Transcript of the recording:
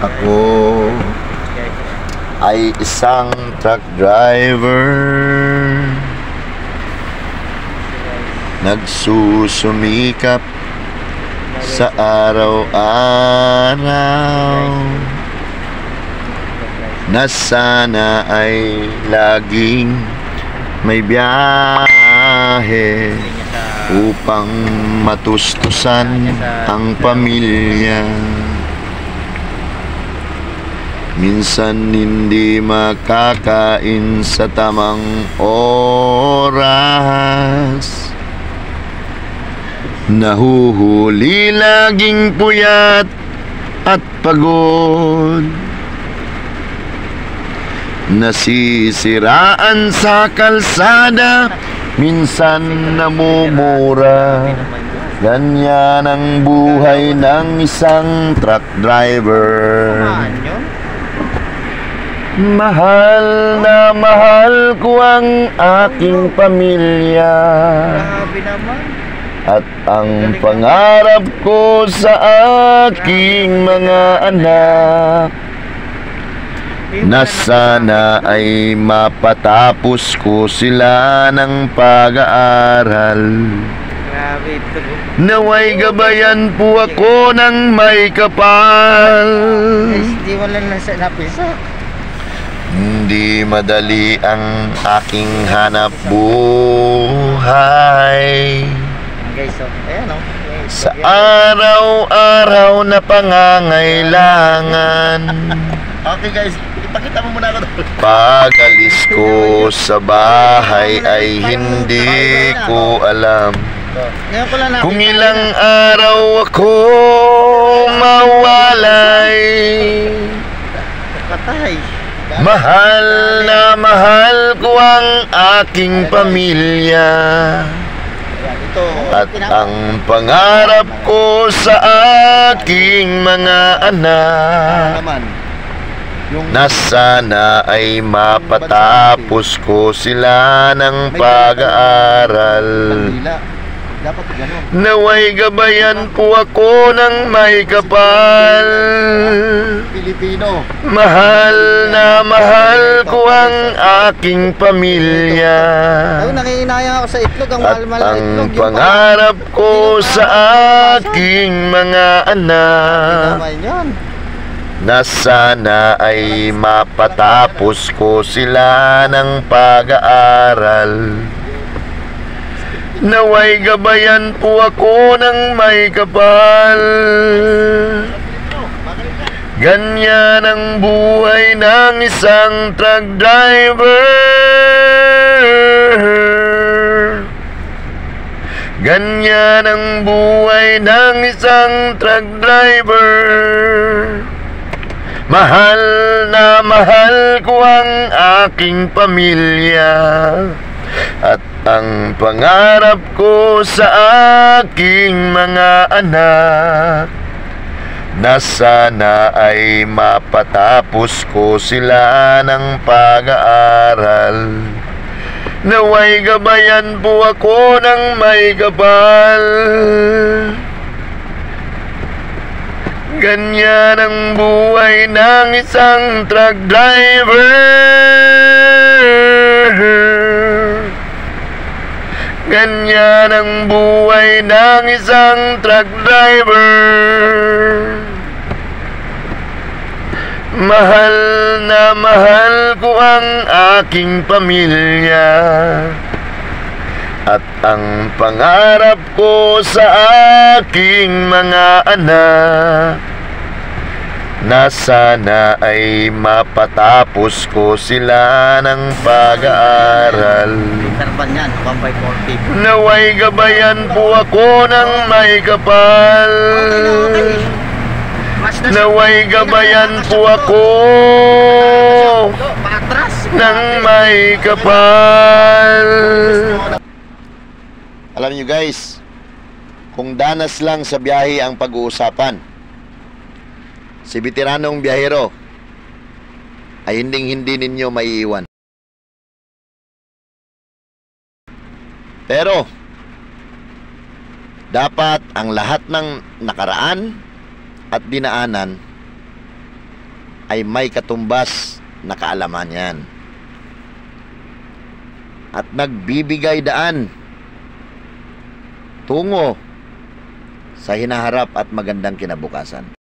Ako ay isang truck driver, nagsusumikap sa araw-araw na sana ay laging may biyahe upang matustusan ang pamilya. Minsan hindi makakain sa tamang oras, nahuhuli laging puyat at pagod, nasisiraan sa kalsada, minsan namumura. Ganyan ang buhay ng isang truck driver. Mahal na mahal ko ang aking pamilya, at ang pangarap ko sa aking mga anak na sana ay mapatapos ko sila ng pag-aaral. Naway gabayan po ako ng may kapal. Di wala na sa napisa. Hindi madali ang aking hanap buhay. Guys, so, ayan o. Sa araw-araw na pangangailangan. Okay guys, ipakita mo muna ako. Pag-alis ko sa bahay ay hindi ko alam kung ilang araw ako mawalay. Patay. Mahal na mahal ko ang aking pamilya, at ang pangarap ko sa aking mga anak na sana ay mapatapos ko sila ng pag-aaral. Naway gabayan po ako ng may kapal. Pilipino. Mahal na mahal ko ang aking pamilya, Ay, nangihinayang ako sa itlog. Ang at mahal-mahal na ang itlog. pangarap ko sa aking mga anak Naman yun. na sana ay mapatapos ko sila ng pag-aaral. Naway gabayan po ako ng may kapal. Ganyan ang buhay ng isang truck driver. Ganyan ang buhay ng isang truck driver. Mahal na mahal ko ang aking pamilya, at ang pangarap ko sa aking mga anak na sana ay mapatapos ko sila ng pag-aaral. Naway gabayan po ako ng may kapal. Ganyan ang buhay ng isang truck driver. Ganyan ang buhay ng isang truck driver. Mahal na mahal ko ang aking pamilya, at ang pangarap ko sa aking mga anak na sana ay mapatapos ko sila ng pag-aaral. Tarban yan, 1/40. Naway gabayan po ako ng may kapal. Naway gabayan po ako ng may kapal. Alam niyo guys, kung danas lang sa biyahe ang pag-uusapan, si veteranong biyahero ay hindi ninyo maiiwan. Pero dapat ang lahat ng nakaraan at dinaanan ay may katumbas na kaalaman yan. At nagbibigay daan tungo sa hinaharap at magandang kinabukasan.